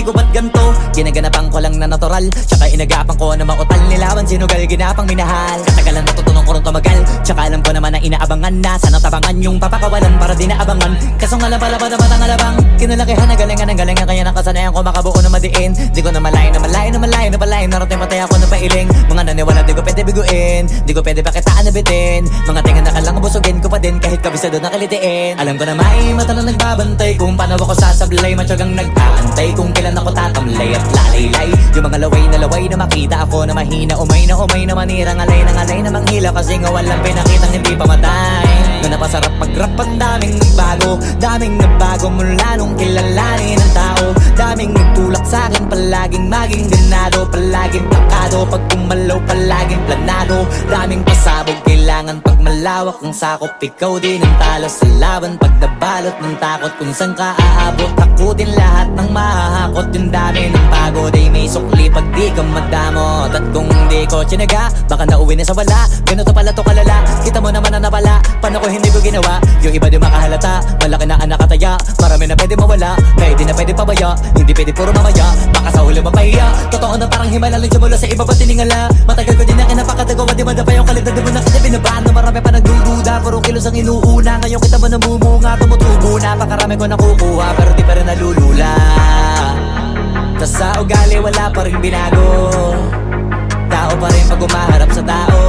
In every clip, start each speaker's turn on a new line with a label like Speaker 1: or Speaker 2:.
Speaker 1: ko ba't ganto? Ginaganapan ko lang na natural, tsaka inagapan ko na mautal. Nilawan sinugal, ginapang minahal. Katagalan natutunan ko rin tumagal, tsaka alam ko naman na inaabangan na. Sana tabangan yung papakawalan para di naabangan. Kaso nga lang pala ba naman ang alabang kinalakihan na galingan ng galingan, kaya nakasanayan ko makabuo na madiin. Di ko na malayo na malayo na malayo na palayo. Narating patay ako na pailing. Mga naniwala di ko pwede biguin, di ko pwede pakitaan na bitin. Mga tinga na kalang busugin ko pa din kahit kabisado na kalitiin. Alam ko na may mata na nagbabantay kung paano ako sasablay. Matyagang nag-aantay kung kailan ako tatamlay at lalaylay. Yung mga laway na makita ako na mahina. Umay na manirang alay na manghila. Kasi nga walang pinakitang hindi pamatay. Na napasarap mag-rap ang daming nagbago. Daming nagbago mula nung kilalanin ng tao. Daming nagtulak sa'kin, palaging maging ganado. Palaging plakado, pag kumalaw palaging planado. Daming pasabog, kailangan pag malawak ang sakop. Ikaw din ang talo sa laban, pag nabalot ng takot. Kung saan ka aabot, ako din lahat ng mahahakot. Yung dami ng pagod ay may sukli pag di ka madamot. At kung hindi ko tsinaga, baka nauwi na sa wala. Ganito pala to kalala, kita mo naman na napala. Paano ko hindi ko ginawa, yung iba di makahalata. Malaki na anak kataya, marami na pwede mawala. Kaya di na pwede pabaya, hindi pwede puro mamaya. Baka sa huli mapahiya, totoo na parang himala lang mula sa iba ba tiningala. Matagal ko din na kinapakatagawa, di madapa yung kalidad. Di mo na kita binabano, marami pa nagdududa. Puro kilos ang inuuna, ngayon kita mo namumunga. Tumutubo na, pakarami ko nakukuha, pero di pa rin nalulula. Tas sa ugali wala pa rin binago. Tao pa rin pag umaharap sa tao.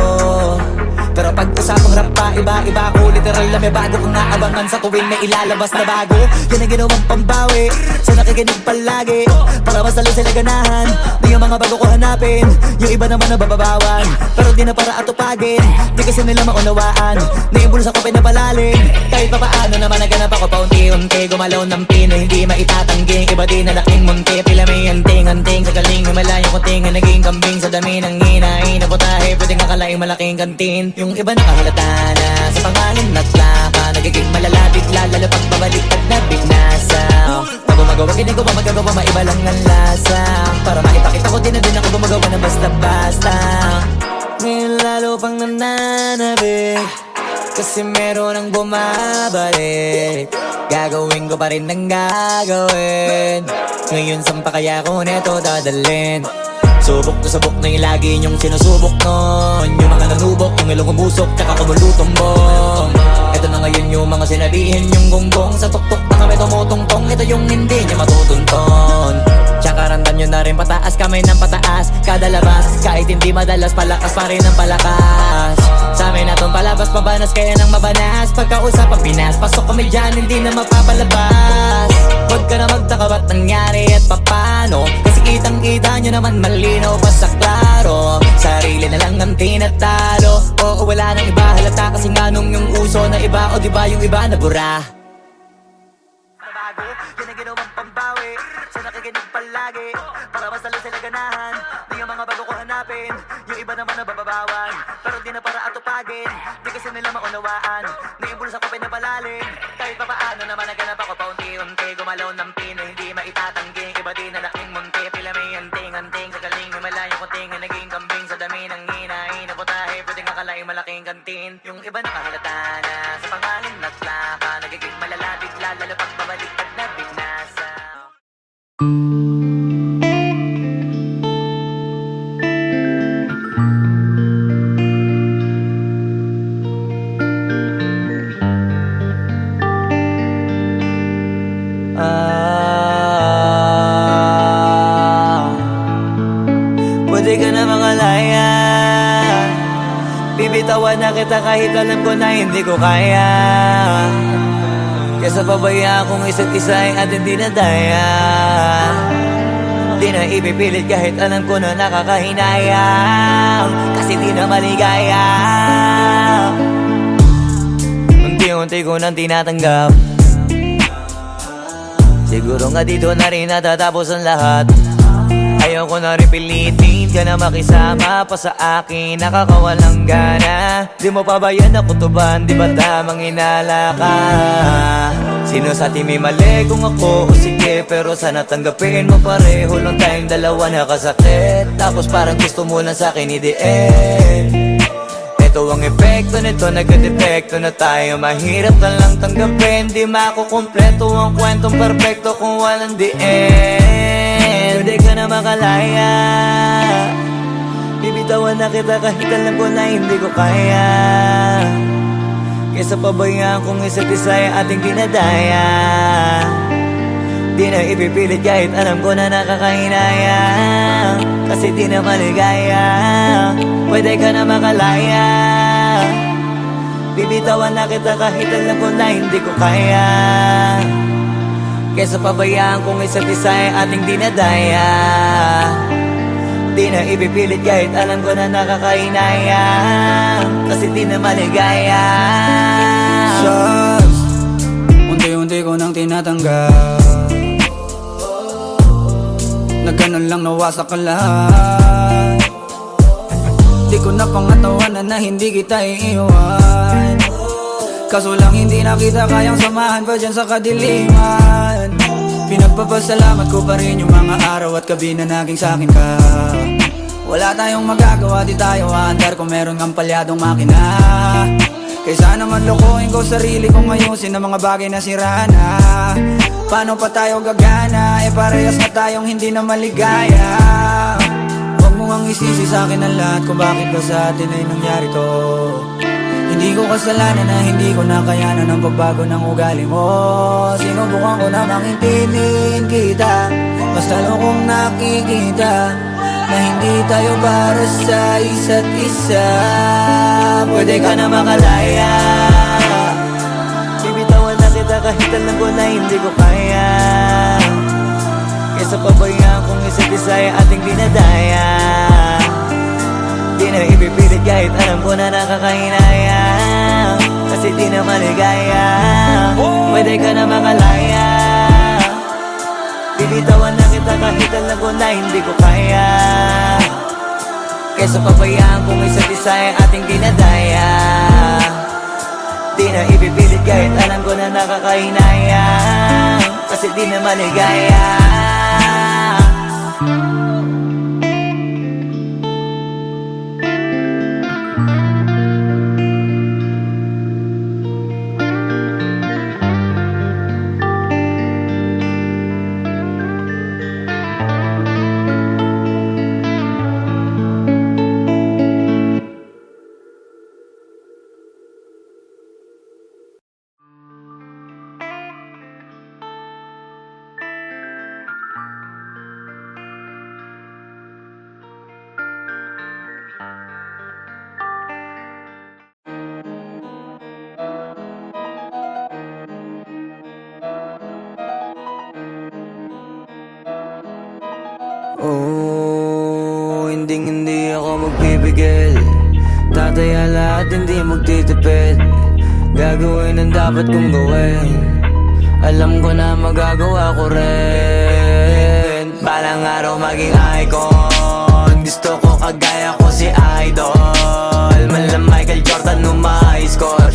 Speaker 1: Pero pag usapang rap pa, iba-iba ko. Literal na may bago kong naabangan sa tuwing may ilalabas na bago. Yan ang ginawang pambawi, so nakikinig palagi. Para mas lalo sila ganahan, di yung mga bago ko hanapin. Yung iba naman nabababawan, pero di na para atupagin. Di kasi nila maunawaan, naimbulsa ko pinapalalim. Kahit pa paano naman naganap ako paunti-unti. Gumalaw ng pino, hindi maitatanggi. Iba din na laking munti, pila may anting-anting. Sa galing, himalayang kunting, naging kambing. Sa dami ng hinahin na putahe, pwedeng akalaing malaking kantin. Yung iba nakahalata na sa pangalan at laka. Nagiging malala bigla, lalo pag babalik at nabinasa. Pag gumagawa, ginagawa, magagawa, maiba lang ang lasa. Para maipakita ko din na din ako gumagawa na basta-basta. Ngayon lalo pang nananabik, kasi meron ang bumabalik. Gagawin ko pa rin ng gagawin. Ngayon saan pa kaya ko neto dadalhin? Subok to subok na yung lagi niyong sinusubok nun. Yung mga nanubok, yung ilong umusok, tsaka kumulutumbong. Ito na ngayon yung mga sinabihin yung gonggong. Sa tuktok na kami tumutungtong, ito yung hindi niya matutunton. Tsaka randam nyo na rin pataas, kamay ng pataas. Kada labas, kahit hindi madalas, palakas pa rin ang palakas. Sa amin natong palabas, pabanas, kaya nang mabanas. Pagkausap ang Pinas, pasok kami dyan, hindi na mapapalabas. Huwag ka na magtaka ba't nangyari at papano, kasi kitang-kita nyo naman malinaw pa sa klaro. Sarili na lang ang tinatalo. Oo, wala nang iba halata, kasi nga nung yung uso na iba. O diba yung iba na bura. Nabago, yan ang ginawang pambawi, so nakikinig palagi. Para mas lalo sila ganahan, di yung mga bago ko hanapin. Yung iba naman nabababawan, pero di na para atupagin. Di kasi nila maunawaan, naimbulsa ko pinapalalim. Kahit pa paano naman naganap ako paunti-unti. Gumalaw ng pino, hindi maitatanggi. Iba din na laking munti, pila may anting-anting. Sa galing, himalayang kunting, naging kambing. Sa dami ng hinahin na putahe, pwedeng akalaing malaking kantin. Yung iba nakahalata na sa pangalan at laka. Nagiging malala bigla, lalo pag babalik pag nabinasa. Pwede ka na mangalaya, bibitawan na kita kahit alam ko na hindi ko kaya. Kesa pabaya akong isa't isa ay atin di na daya. Di na ipipilit kahit alam ko na nakakahinayang, kasi di na maligaya. Unti-unti ko nang tinatanggap, siguro nga dito na rin natatapos ang lahat. Ayaw ko na rin pilitin ka na makisama pa sa akin, nakakawalang gana. Di mo pa ba yan nakutuban, di ba tamang inala ka? Sino sa atin may mali kung ako o sige, pero sana tanggapin mo pareho lang tayong dalawa nakasakit. Tapos parang gusto mo lang sa akin i-DM. Ito ang epekto nito, nagka-depekto na tayo. Mahirap na lang tanggapin, di makukumpleto ang kwentong perfecto kung walang the end. ka na makalaya. Bibitawan na kita kahit alam ko na hindi ko kaya. Kesa pabayaan kung isa't isa ay ating dinadaya. Di na ipipilit kahit alam ko na nakakahinaya. Kasi di na maligaya. Pwede ka na makalaya. Bibitawan na kita kahit alam ko na hindi ko kaya. Kesa pabayaan kung isa't isa ay ating dinadaya. Di na ipipilit kahit alam ko na nakakahinaya. Kasi di na maligaya.
Speaker 2: Shucks, unti-unti ko nang tinatanggap. Na ganun lang nawasak ka lahat. Di ko na pangatawanan na hindi kita iiwan. Kaso lang hindi na kita kayang samahan pa dyan sa kadiliman. Pinagpapasalamat ko pa rin yung mga araw at gabi na naging sa'kin ka. Wala tayong magagawa, di tayo aandar kung meron kang palyadong makina. Kaysa naman lokohin ko sarili kong ayusin ang mga bagay na sira na. Paano pa tayo gagana, parehas na tayong hindi na maligaya. Huwag mo ang isisi sa'kin ang lahat kung bakit ba sa atin ay nangyari to. Hindi ko kasalanan na hindi ko nakayanan ang pagbago ng ugali mo. Sinubukan ko na maintindihin kita, basta lang kong nakikita na hindi tayo para sa isa't isa.
Speaker 1: Pwede ka na makalaya. Bibitawan na kita kahit alam ko na hindi ko kaya. Kesa pabayaan kung isa't isa ay ating dinadaya. Di na ipipilit kahit alam ko na nakakahinaya. Kasi di na maligaya. Pwede ka na makalaya. Bibitawan na kita kahit alam ko na hindi ko kaya. Kesa pabayaan kung isa't isa ay ating dinadaya. Di na ipipilit kahit alam ko na nakakahinaya. Kasi di na maligaya. Oh, hindi ako magpipigil. Tataya lahat, hindi magtitipid. Gagawin ang dapat kong gawin. Alam ko na magagawa ko rin. Balang araw maging icon. Gusto ko kagaya ko si Idol. Malam Michael Jordan nung ma-high score.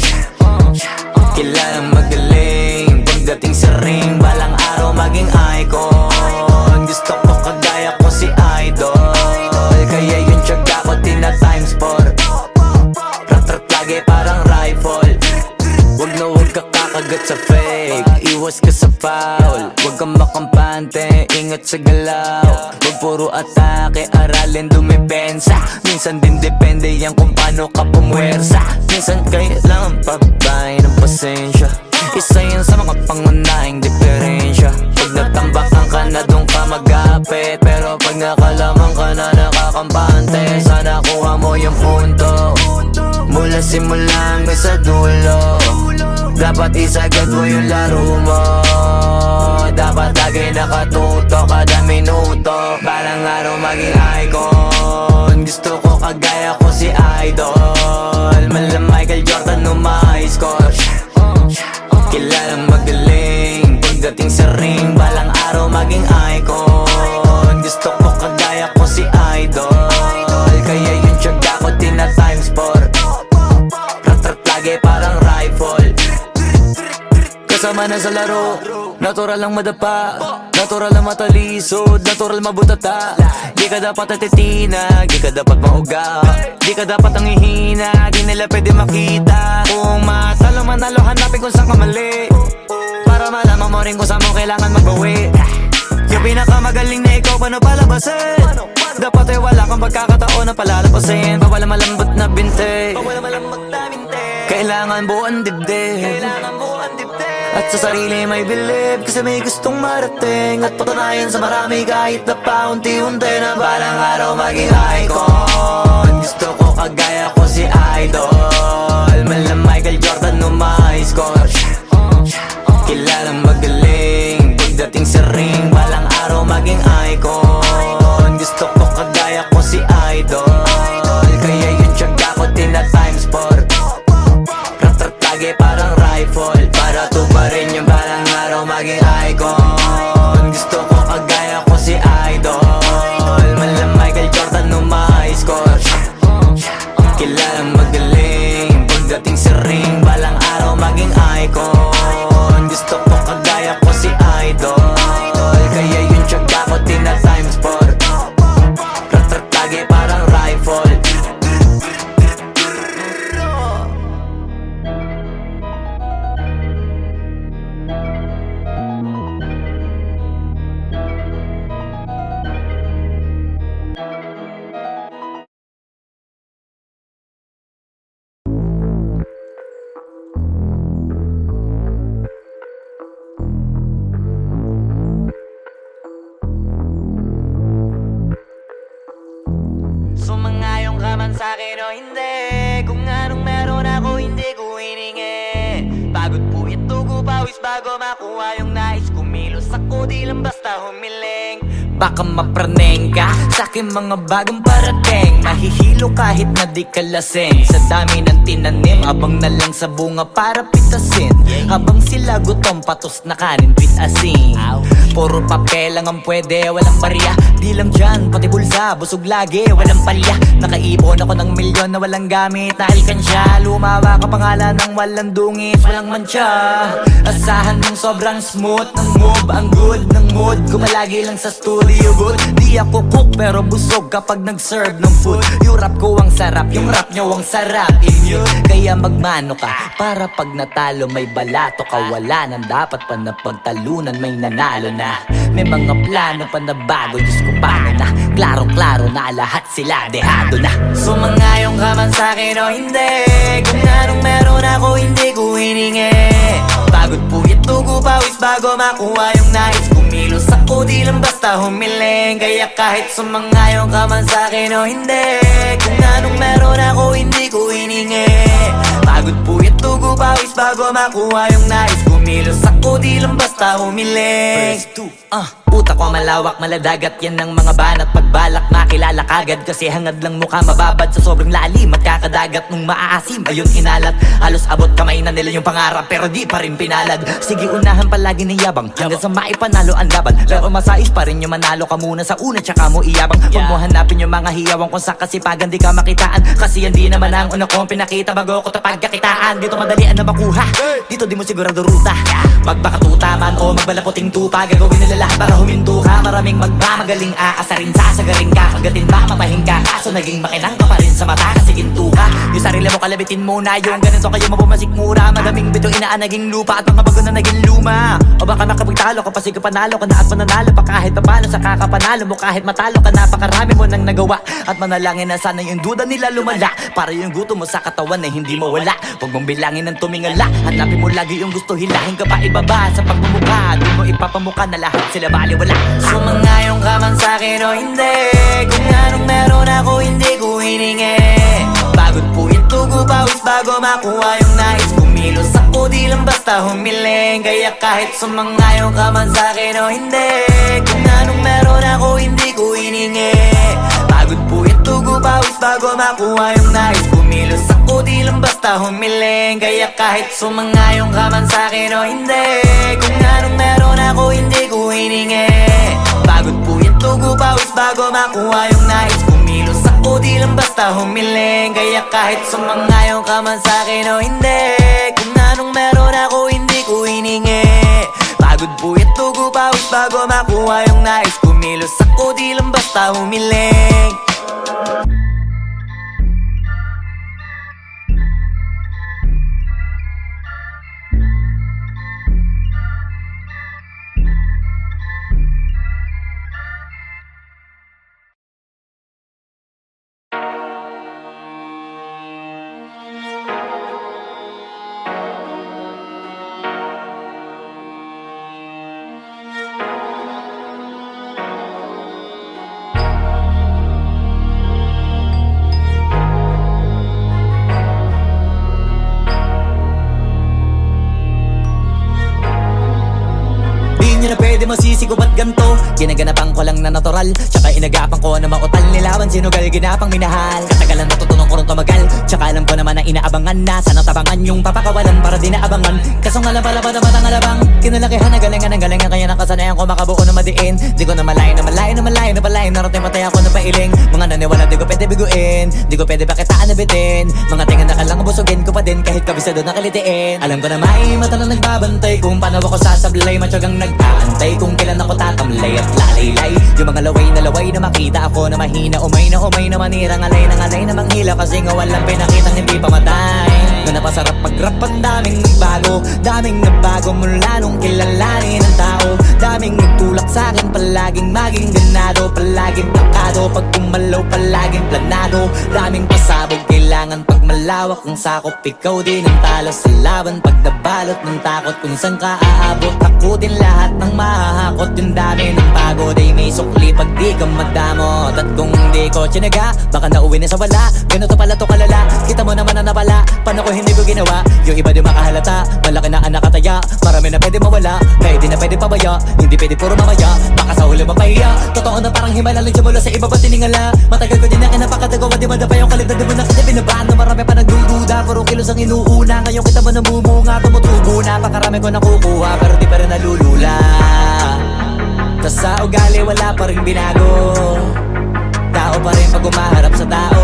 Speaker 1: Kilalang magaling. Pagdating sa ring, balang araw maging icon. Gusto ko kagaya ko si Idol. Kaya yung tiyaga ko tina times 4. Rat-rat lagi parang rifle. Wag na wag ka kakagat sa fake. Iwas ka sa foul. Wag kang makampante, ingat sa galaw. Wag puro atake, aralin dumipensa. Minsan din depende yan kung paano ka pumwersa. Minsan kailangan pabay ng pasensya. Isa yan sa mga pangunahing diferensya. Pag natambakan ka na doon ka magapit. Pero pag nakalaman ka na nakakampante, sana kuha mo yung punto. Mula simula hanggang sa dulo. Dapat isagad mo yung laro mo. Dapat lagi nakatuto kada minuto. Balang araw maging icon. Gusto ko kagaya ko si Idol. Malam Michael Jordan nung ma-high score. Kilalang magaling. Pagdating sa ring, balang araw maging icon. Gusto ko kagaya ko si Idol. Kaya yung tiyaga ko tina times 4. Rat-rat lagi parang rifle. Kasama na sa laro, natural lang madapa. Natural lang matalisod, natural mabutata. Di ka dapat atitina, di ka dapat mauga. Di ka dapat ang ihina, di nila pwede makita. Kung matalo manalo, hanapin kung saan ka mali. Para malaman mo rin kung saan mo kailangan magbawi.
Speaker 2: Yung pinakamagaling na ikaw, paano palabasin? Dapat ay wala kang pagkakataon na palalapasin. Bawal malambot na binte, kailangan buuan dibdib. At sa sarili may believe, kasi may gustong marating. At patunayan sa marami kahit na paunti-unti, na balang araw maging icon. Gusto ko kagaya ko si Idol, mala Michael Jordan no my score. Kilalang magaling pagdating sa ring, balang araw maging icon. Gusto ko kagaya ko si Idol, kaya yung tiyaga ko tina-times 4. Rat-rat lagi parang rifle, para tuparin yung balang araw maging icon. Gusto ko kagaya ko si Idol, mala Michael Jordan no my score. Kilalang magaling pagdating sa ring, balang araw maging icon. Gusto ko kagaya ko si Idol, kaya yung tiyaga ko tina-times 4. Rat-rat lagi parang rifle. Sumangayong ka man sa'kin o hindi, kung anong meron ako hindi ko hiningi. Pagod po ito ko pawis bago makuha yung nais. Kumilos ako di lang basta humiling. Baka mapraneng ka sa'kin mga bagong parating. Mahihilo kahit na di ka lasing, sa dami ng tinanim, abang na lang sa bunga para pitasin. Habang sila gutom patos na kanin pitasin. Puro papel lang ang pwede, walang barya. Di lang dyan, pati bulsa, busog lagi, walang palya. Nakaipon ako ng milyon na walang gamit na alkansya. Lumawa ka pangalan ng walang dungis, walang mancha. Asahan mong sobrang smooth ng move, ang good ng mood. Kumalagi lang sa studio booth. Di ako cook pero busog kapag nag-serve ng food. Yung rap ko ang sarap, yung rap nyo ang sarap. Immune, kaya magmano ka para pag natalo may balato ka. Wala nang dapat pa na pagtalunan, may nanalo na. May mga plano pa na bago, Diyos ko paano na. Klaro-klaro na lahat sila dehado na. Sumangayong ka man sa'kin o hindi, kung anong meron ako hindi ko hiningi. Pagod po ito ko pawis bago makuha yung nais. Kumilos ako di lang basta humiling, kaya kahit sumangayong ka man sa'kin o hindi, kung anong meron ako hindi ko hiningi. Pagod po ito ko pawis bago makuha yung nais. Kumilos ako di lang basta humiling. Utak ko malawak, maladagat, yan ang mga banat. Pagbalak makilala kagad, kasi hangad lang mukha mababad sa sobrang lalim. Magkakadagat nung maaasim, ayun inalat. Halos abot kamay na nila yung pangarap, pero di pa rin pinalad. Sige unahan palagi ng yabang, hanggang sa maipanalo ang laban. Pero masais pa rin yung manalo ka muna sa una, tsaka mo iyabang. Huwag mo hanapin yung mga hiyawang kung sa kasipagan di ka makitaan, kasi yan di naman ang una kong pinakita bago ko tapagkakitaan. Dito madalian na makuha, dito di mo sigurado ruta. Magbakatuta man o magbalaputing tupa, gagawin nila lahat para huminto ka. Maraming magmamagaling aasarin, sasagaring ka, kagatin ba mamahing ka. Kaso naging makinang ka pa rin sa mata kasi ginto ka. Yung sarili mo kalabitin muna, yung ganito kayo mabumasik mura. Madaming bito inaan naging lupa at mga bago na naging luma. O baka makapagtalo ka pa, sige panalo ka na at mananalo pa kahit papalo. Sa kakapanalo mo kahit matalo ka, napakarami mo nang nagawa. At manalangin na sana yung duda nila lumala, para yung gutom mo sa katawan na hindi mawala. Huwag mong bilangin ng tumingala, hanapin mo lagi yung gusto, hilahin ka pa ibaba. Sa pagmumukha, doon mo ipapamuka na lahat sila baliwala. Sumangayong ka man sa'kin o hindi, kung anong meron ako hindi ko hiningi. Pagod po ito ko pawis bago makuha yung nais. Kumilos ako di lang basta humiling, kaya kahit sumangayong ka man sa'kin o hindi, kung anong meron ako hindi ko hiningi. Pagod po ito ko pawis bago makuha yung nais. Kumilos ako di lang basta humiling, kaya kahit sumangayong ka man sa'kin o hindi, kung anong meron ako hindi ko hiningi. Pagod po ito ko pawis bago makuha yung nais. Kumilos ako di lang basta humiling, kaya kahit sumangayong ka man sa'kin o hindi, kung anong meron ako hindi ko hiningi. Pagod po ito ko pawis bago makuha yung nais. Kumilos ako di lang basta humiling.
Speaker 1: isip ko ba't ganto? Ginaganapan ko lang na natural, tsaka inagapan ko na mautal. Nilawan sinugal, ginapang minahal. Katagalan natutunan ko rin tumagal, tsaka alam ko naman na inaabangan na. Sana tabangan yung papakawalan para di naabangan. Kaso nga lang pala ba naman ang alabang kinalakihan na galingan ng galingan, kaya nakasanayan ko makabuo na madiin. Di ko na malayo na malayo na malayo na palayo. Narating matay ako na pailing. Mga naniwala di ko pwede biguin, di ko pwede pakitaan na bitin. Mga tingan na kalang busugin ko pa din kahit kabisado na kalitiin. Alam ko na may mata na nagbabantay kung paano ako sasablay. Matyagang nag-aantay kung kailan ako tatamlay at lalaylay. Yung mga laway na makita ako na mahina. Umay na manira, ngalay na manghila. Kasi nga walang pinakitang hindi pamatay. Na napasarap pag-rap ang daming nagbago. Daming nagbago mula nung kilalanin ang tao. Daming nagtulak sa'kin, palaging maging ganado. Palaging takado, pag kumalaw palaging planado. Daming pasabog, kailangan pag malawak ang sakop. Ikaw din ang talo sa laban, pag nabalot ng takot. Kung saan ka aabot, ako din lahat ng mahahakot. Yung dami ng pagod ay may sukli pag di ka madamot. At kung di ko tsinaga, baka nauwi na sa wala. Ganito pala to kalala, kita mo naman na napala. Paano ko hindi ko ginawa, yung iba di makahalata. Malaki na anak kataya, marami na pwede mawala. Kaya di na pwede pabaya, hindi pwede puro mamaya. Baka sa huli mapahiya, totoo na parang himala lang siya mula sa iba ba tiningala. Matagal ko din na kinapakatagawa, di madapa yung kalibdad. Di mo na kita binabaan na marami pa nagdududa. Puro kilos ang inuuna, ngayon kita mo namumunga. Tumutubo na, pakarami ko nakukuha, pero di pa rin nalulula. Tas sa ugali wala pa rin binago. Tao pa rin pag umaharap sa tao.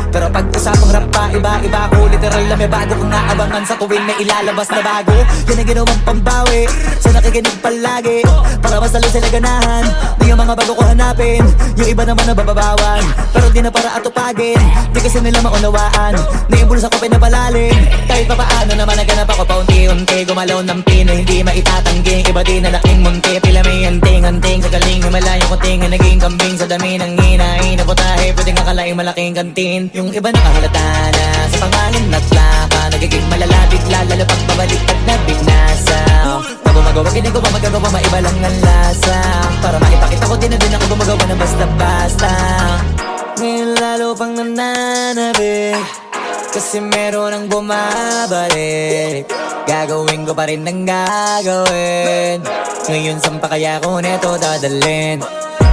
Speaker 1: Pero pag usapang rap pa, iba-iba ko. Literal na may bago kong naabangan sa tuwing may ilalabas na bago. Yan ang ginawang pambawi sa nakikinig palagi, para mas lalo sila ganahan. Di yung mga bago ko hanapin, yung iba naman nababawan. Pero di na para atupagin, di kasi nila maunawaan. Naibulsa ko pinapalalim, kahit pa paano naman naganap ako paunti-unti. Gumalaw ng pino, hindi maitatangging. Iba di na laking munti, pila may anting-anting. Sa galing himalayo ko tingin, naging kambing. Sa dami ng hinahin na putahe, pwedeng akalaing malaking kantin. Yung iba nakahalata na sa pangalan at laka. Nagiging malala bigla, lalo pag pabaliktad na binasa. Pag gumagawa, ginagawa, magagawa, maiba lang ang lasa. Para maipakita ko din na din ako gumagawa ng basta-basta. Ngayon lalo pang nananabik, kasi meron ang bumabalik. Gagawin ko pa rin ang gagawin. Ngayon saan pa kaya ko neto dadalhin?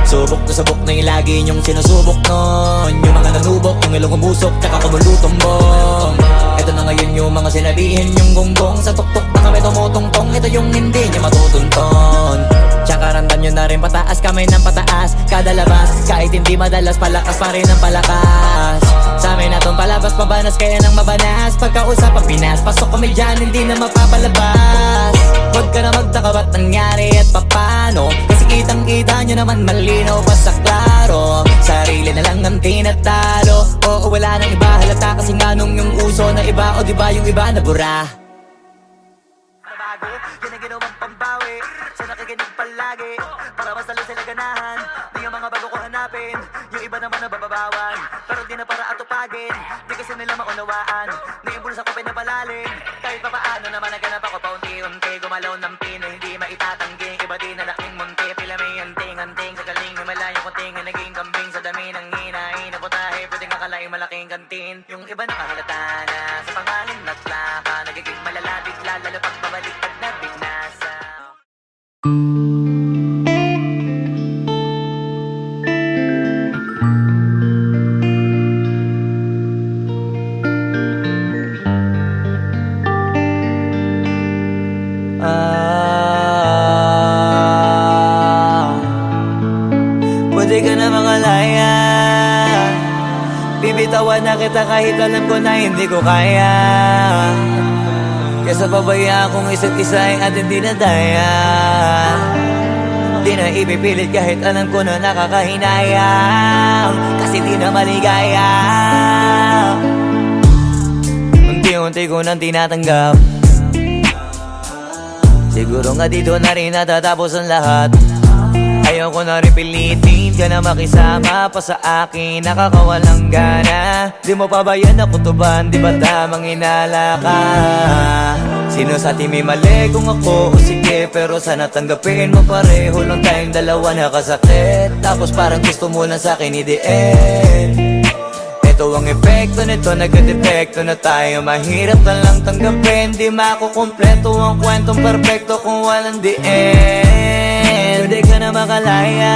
Speaker 1: Subok na yung lagi niyong sinusubok nun. Yung mga nanubok, yung ilong umusok, tsaka kumulutumbong. Ito na ngayon yung mga sinabihin yung gonggong. Sa tuktok na kami tumutungtong, ito yung hindi niya matutunton. Tsaka ramdam nyo na rin pataas, kamay ng pataas. Kada labas, kahit hindi madalas, palakas pa rin ang palakas. Sa amin na tong palabas, pabanas, kaya nang mabanas. Pagkausap ang Pinas, pasok kami dyan, hindi na mapapalabas. Huwag ka na magtaka ba't nangyari at papano, kasi kitang-kita nyo naman malinaw pa sa klaro. Sarili na lang ang tinatalo. Oo, wala nang iba halata, kasi nga nung yung uso na iba. O diba yung iba na bura. Nabago, yan ang ginawang pambawi sa nakikinig palagi, para mas lalo sila ganahan. Di yung mga bago ko hanapin, yung iba naman nababawan. Pero di na para atupagin, di kasi nila maunawaan. Naimbulsa ko pinapalalim, kahit pa paano naman naganap ako paunti-unti. Gumalaw ng pino, hindi maitatangging. Iba di na laking munti, pila may anting-anting. Sa galing himalayo ko tingin, naging kambing. Sa dami ng hinahin na putahe, pwedeng akalaing malaking kantin. Yung iba nakahalata na sa pangalan at laka. Nagiging malala bigla, lalo pag babaliktad na bignasa. Pwede ka na mangalaya, bibitawan na kita kahit alam ko na hindi ko kaya. Kesa pabayaan kong isa't isa ay atin di na daya. Di na ipipilit kahit alam ko na nakakahinayang, kasi di na maligaya. Unti-unti ko nang tinatanggap, siguro nga dito na rin natatapos ang lahat. Ayaw ko na rin pilitin ka na makisama pa sa akin, nakakawalang gana. Di mo pa ba yan nakutuban, di ba tamang inala ka? Sino sa atin may mali, kung ako o sige? Pero sana tanggapin mo pareho lang tayong dalawa nakasakit. Tapos parang gusto mo na sa akin i-end. Ito ang epekto nito, nagka-depekto na tayo. Mahirap na lang tanggapin, di makukumpleto ang kwentong perfecto kung walang the end. Pwede ka na makalaya,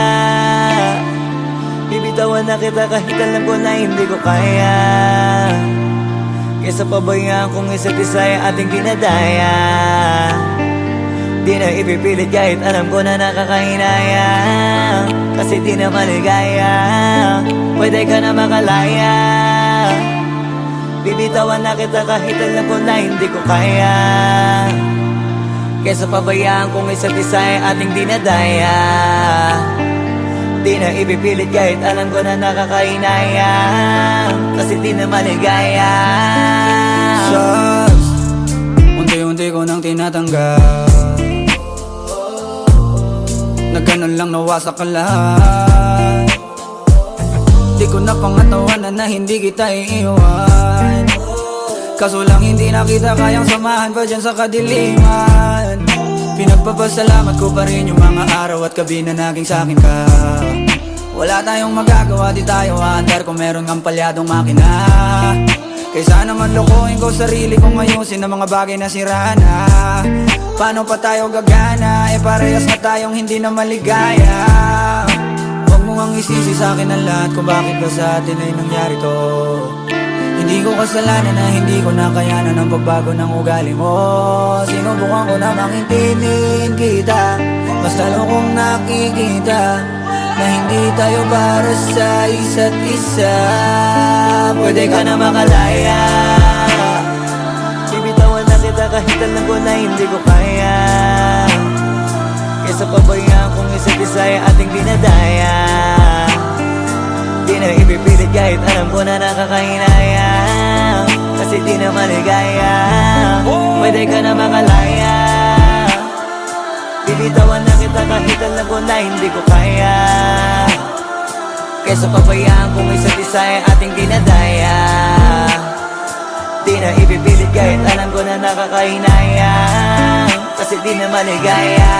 Speaker 1: bibitawan na kita kahit alam ko na hindi ko kaya. Kesa pabayaan kung isa't isa ay ating dinadaya. Di na ipipilit kahit alam ko na nakakahinaya, kasi di na maligaya. Pwede ka na makalaya, bibitawan na kita kahit alam ko na hindi ko kaya. Kesa pabayaan kung isa't isa ay ating dinadaya. Di na ipipilit kahit alam ko na nakakahinaya, kasi di na maligaya.
Speaker 2: Shots, unti-unti ko nang tinatanggap. Na ganun lang nawasak ka lahat. Di ko na pangatawanan na hindi kita iiwan. Kaso lang hindi na kita kayang samahan pa dyan sa kadiliman. Pinagpapasalamat ko pa rin yung mga araw at gabi na naging sa'kin ka. Wala tayong magagawa, di tayo aandar kung meron kang palyadong makina. Kaysa naman lokohin ko sarili kong ayusin ang mga bagay na sira na. Paano pa tayo gagana, parehas na tayong hindi na maligaya. Huwag mo ngang isisi sa'kin ang lahat kung bakit ba sa atin ay nangyari to. Hindi ko kasalanan na hindi ko nakayanan ang pagbago ng ugali mo. Sinubukan ko namang intindihin kita, basta lang kong nakikita na hindi tayo para sa isa't isa.
Speaker 1: Pwede ka na makalaya, bibitawan na kita kahit alam ko na hindi ko kaya. Kesa pabayaan kung isa't isa ay ating dinadaya. Di na ipipilit kahit alam ko na nakakahinaya, kasi di na maligaya. Pwede ka na makalaya, bibitawan na kita kahit alam ko na hindi ko kaya. Kesa pabayaan kung isa't isa ay ating dinadaya. Di na ipipilit kahit alam ko na nakakahinaya, kasi di na maligaya.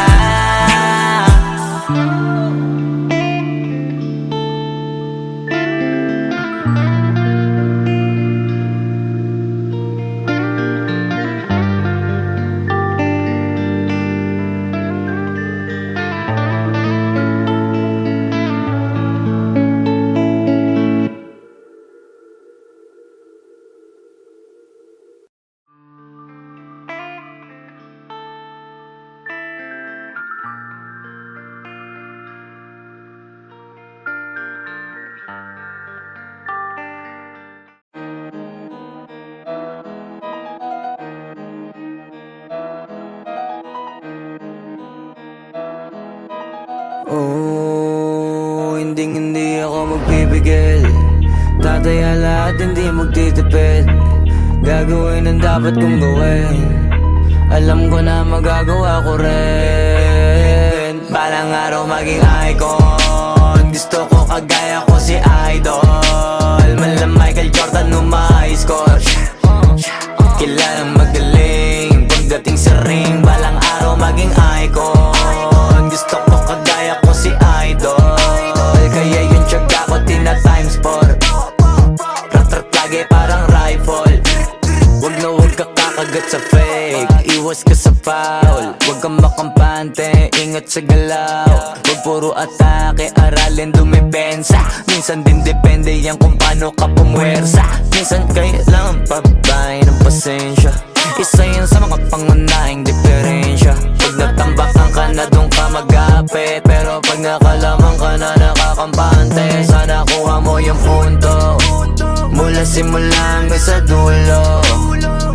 Speaker 1: Oh, hindi ako magpipigil. Tataya lahat, hindi magtitipid. Gagawin ang dapat kong gawin. Alam ko na magagawa ko rin. Balang araw maging icon. Gusto ko kagaya ko si Idol. Malam Michael Jordan nung ma-score. Kilalang magaling pagdating sa ring. Balang araw maging icon. Gusto ko kagaya ko si Idol. Kaya yung tiyaga ko tina-times 4. Rat-rat lagi parang rifle. Wag na wag ka kakagat sa fake. Iwas ka sa foul. Wag kang makampante, ingat sa galaw. Wag puro atake, aralin dumipensa. Minsan din depende yan kung paano ka pumwersa. Minsan kailangan pabay ng pasensya. Isa yan sa mga pangunahing diferensya. Pag natambakan ka na doon ka magapit, pero pag nakalaman ka na nakakampante, sana kuha mo yung punto. Mula simula hanggang sa dulo,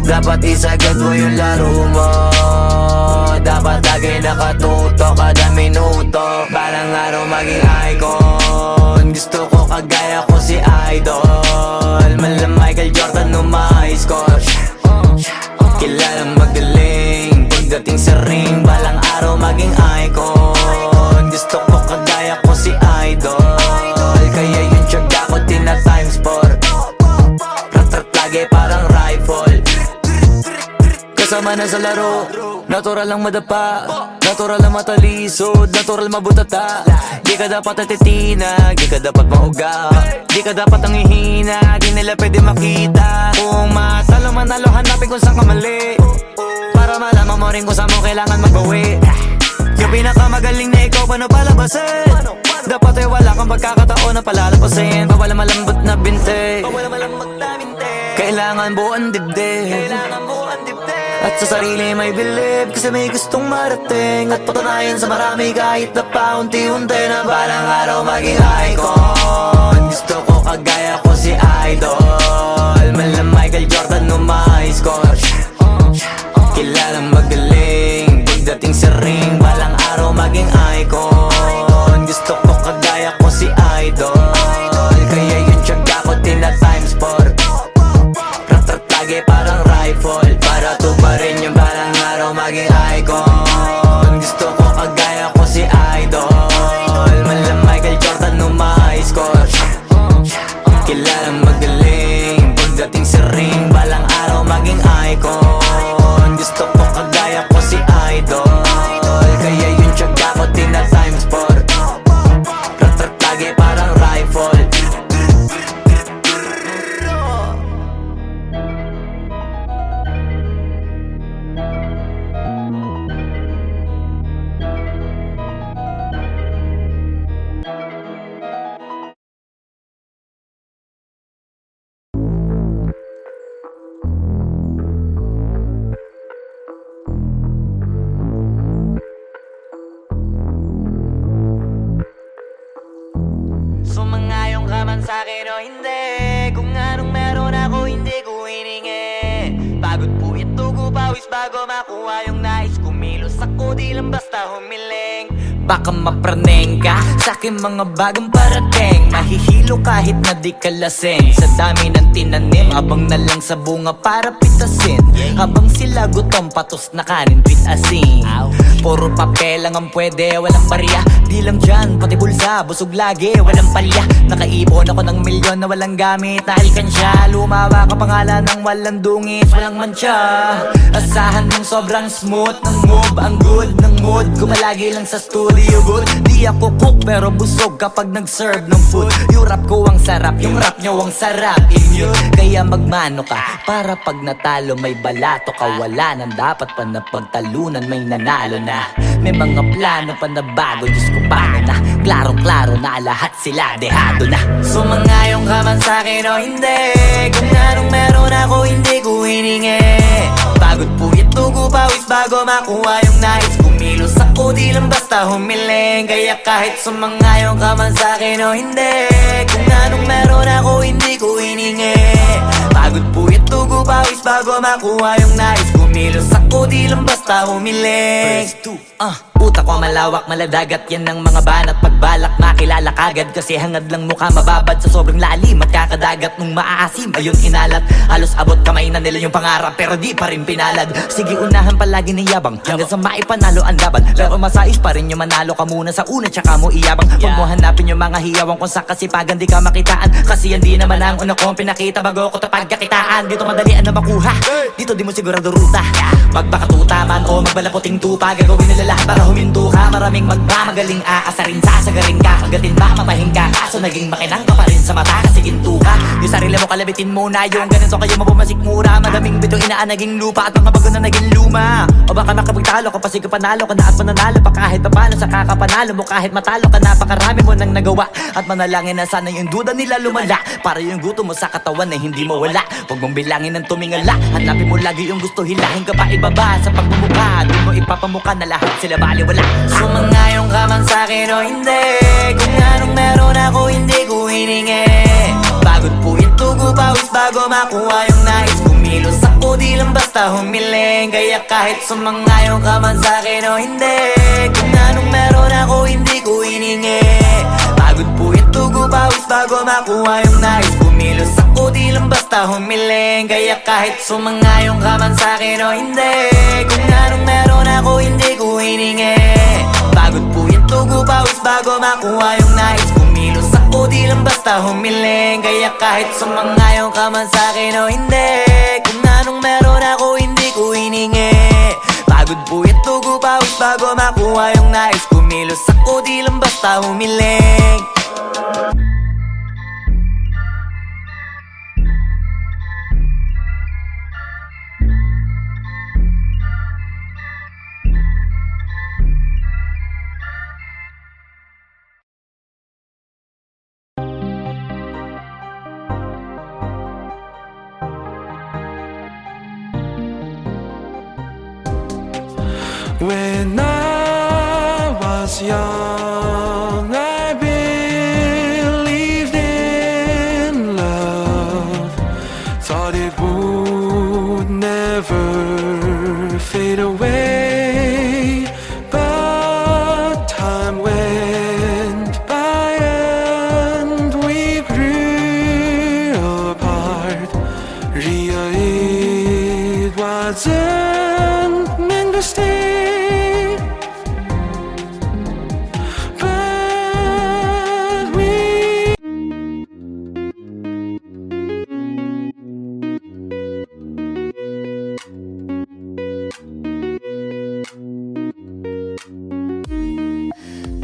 Speaker 1: dapat isagad mo yung laro mo. Dapat lagi nakatuto kada minuto. Balang araw maging icon. Gusto ko kagaya ko si Idol. Malam Michael Jordan nung ma-score. Kilalang magaling pagdating sa ring. Balang araw maging icon. Gusto ko kagaya ko si Idol. Kaya yung tiyaga ko tina-times 4. Rat-rat lagi parang rifle. Kasama na sa laro, natural lang madapa, natural lang matalisod, natural mabutata. Di ka dapat natitina, di ka dapat mauga, di ka dapat ang ihina, di nila pwede makita. Kung matalo manalo, hanapin kung saan ka mali, para malaman mo rin kung saan mo kailangan magbawi. Yung pinakamagaling na ikaw pa
Speaker 2: paano palabasin? Dapat ay wala kang pagkakataon na palalapasin. Bawal malambot na binte, kailangan buuan dibdib. At sa sarili may believe, kasi may gustong marating. At patunayan sa marami kahit na paunti-unti, na balang araw maging icon. Gusto ko kagaya ko si Idol, mala Michael Jordan no my score. Kilalang magaling pagdating sa ring, balang araw maging icon. Gusto ko kagaya ko si Idol, kaya yung tiyaga ko tina times 4. Ratatage parang rifle, para tuparin yung balang araw maging icon. Gusto ko kagaya ko si Idol, mala Michael Jordan no my score. Kilalang magaling pagdating sa ring, balang araw maging icon. Gusto ko kagaya ko si Idol, kaya yung tiyaga ko tina times 4. Ratatage parang rifle. Sumangayong ka man sa'kin o hindi, kung anong meron ako hindi ko hiningi. Pagod po ito ko pawis bago makuha yung nais. Kumilos ako di lang basta humiling. Baka mapraneng ka sa'kin mga bagong parating. Mahihilo kahit na di ka lasing. Sa dami ng tinanim, abang na lang sa bunga para pitasin. Habang sila gutom, patos na kanin, pitasin. Puro papel lang ang pwede, walang barya. Di lang dyan, pati bulsa, busog lagi, walang palya. Nakaipon ako ng milyon na walang gamit na alkansya. Lumawa ka pangalan ng walang dungis, walang mancha. Asahan mong sobrang smooth ng move, ang good ng mood. Kumalagi lang sa studio good. Di ako cook pero busog kapag nag-serve ng food. Yung rap ko ang sarap, yung rap nyo ang sarap. Inyo, kaya magmano ka para pag natalo may balato ka. Wala nang dapat pa na pagtalunan, may nanalo na. May mga plano pa na bago, Diyos ko paano na. Klarong-klaro na lahat sila dehado na. Sumangayong ka man sa'kin o hindi, kung anong meron ako hindi ko hiningi. Pagod po ito ko pawis bago makuha yung nais. Kumilos ako di lang basta humiling. Kaya kahit sumangayong ka man sa'kin o hindi, kung anong meron ako hindi ko hiningi. Pagod po ito ko pawis bago makuha yung nais. Kumilos ako di lang basta humiling. Utak ko malawak, maladagat yan ng mga banat. Pagbalak makilala kagad, kasi hangad lang mukha mababad sa sobrang lalim. At kakadagat nung maaasim, ayun inalat. Halos abot kamay na nila yung pangarap, pero di pa rin pinalad. Sige unahan palagi ng yabang, hanggang sa maipanalo ang laban. Pero masais pa rin yung manalo ka muna sa una, tsaka mo iyabang. Huwag mo hanapin yung mga hiyawang kung sa kasipagan di ka makitaan. Kasi yan di naman ang una kong pinakita bago ko tapagkakitaan. Dito madalian na makuha, dito di mo sigurado ruta. Magbakatuta man o magbalaputing tupa, gagawin nila lahat para huminto ka. Maraming magmamagaling aasarin, sasagarin ka. Kagatin ba mapahing ka, kaso naging makinang ka pa rin sa mata kasi ginto ka. Yung sarili mo kalabitin muna, yung ganun so kayo mabumasik mura. Madaming bito inaan naging lupa at mga bago na naging luma. O baka makapagtalo ka pa, sige panalo ka na at mananalo pa kahit papano sa kakapanalo mo. Kahit matalo ka, napakarami mo nang nagawa. At manalangin na sana yung duda nila lumala, para yung gutom mo sa katawan ay hindi mawala. Huwag mong bilangin ng tumingala, hanapin mo lagi yung gusto, hilahin ka pa ibaba. Sa pagmumukha, di mo ipapamukha na lahat sila baliwala. Sumangayong ka man sa'kin o hindi, kung anong meron ako hindi ko hiningi. Pagod po ito ko pawis bago makuha yung nais. Kumilos ako di lang basta humiling. Kaya kahit sumangayong ka man sa'kin o hindi, kung anong meron ako hindi ko hiningi. Pagod po ito ko pawis bago makuha yung nais. Kumilos ako di lang basta humiling. Kaya kahit sumangayong ka man sa'kin o hindi, kung anong meron ako hindi ko hiningi. Pagod po ito ko pawis bago makuha yung nais. Kumilos ako di lang basta humiling. Kaya kahit sumangayong ka man sa'kin o hindi, kung anong meron ako hindi ko hiningi. Pagod po ito ko pawis bago makuha yung nais. Kumilos ako di lang basta humiling.
Speaker 3: When I was young, I believed in love. Thought it would never fade away. But time went by and we grew apart. Ria, it wasn't meant to stay, but we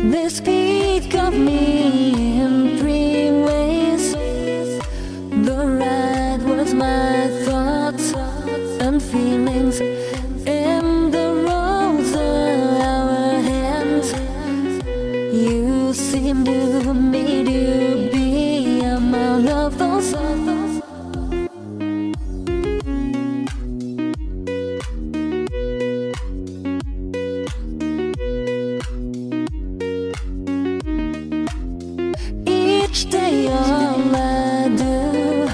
Speaker 4: This beat got me in three ways. The ride was my thoughts and feelings, and the roads are our hands. You seem to me to be among of those. Each day all I do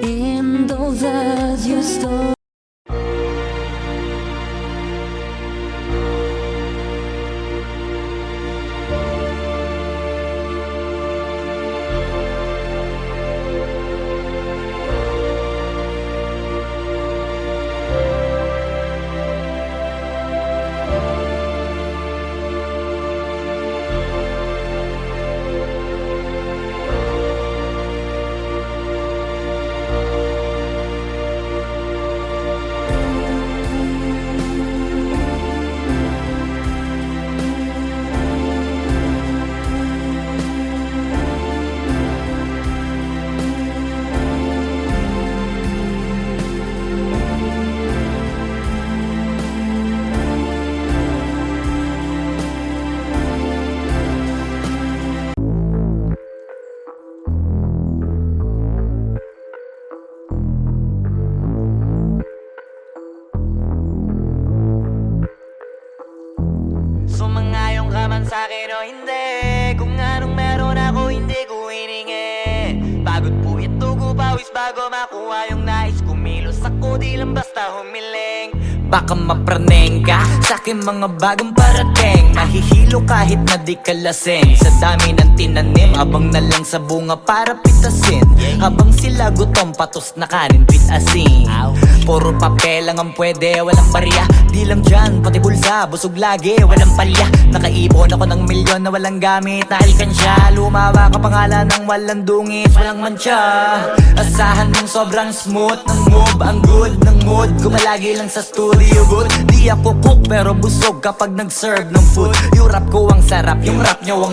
Speaker 4: in those eyes you stole.
Speaker 1: Sumangayong ka man sa'kin o hindi, kung anong meron ako hindi ko hiningi. Pagod po ito ko pawis bago makuha yung nais. Kumilos ako di lang basta humiling. Baka mapraneng ka sa'kin mga bagong parating. Mahihilo kahit na di ka lasing. Sa dami ng tinanim, abang na lang sa bunga para pitasin. Habang sila gutom, patos na kanin, pitasin. Puro papel lang ang pwede, walang barya. Di lang dyan, pati bulsa, busog lagi, walang palya. Nakaipon ako ng milyon na walang gamit na alkansya. Lumawa ka pangalan ng walang dungis, walang mancha. Asahan mong sobrang smooth ng move, ang good ng mood. Gumalagi lang sa studio booth. Di ako cook pero busog kapag nag-serve ng food. Yung rap ko ang sarap, yung rap nyo ang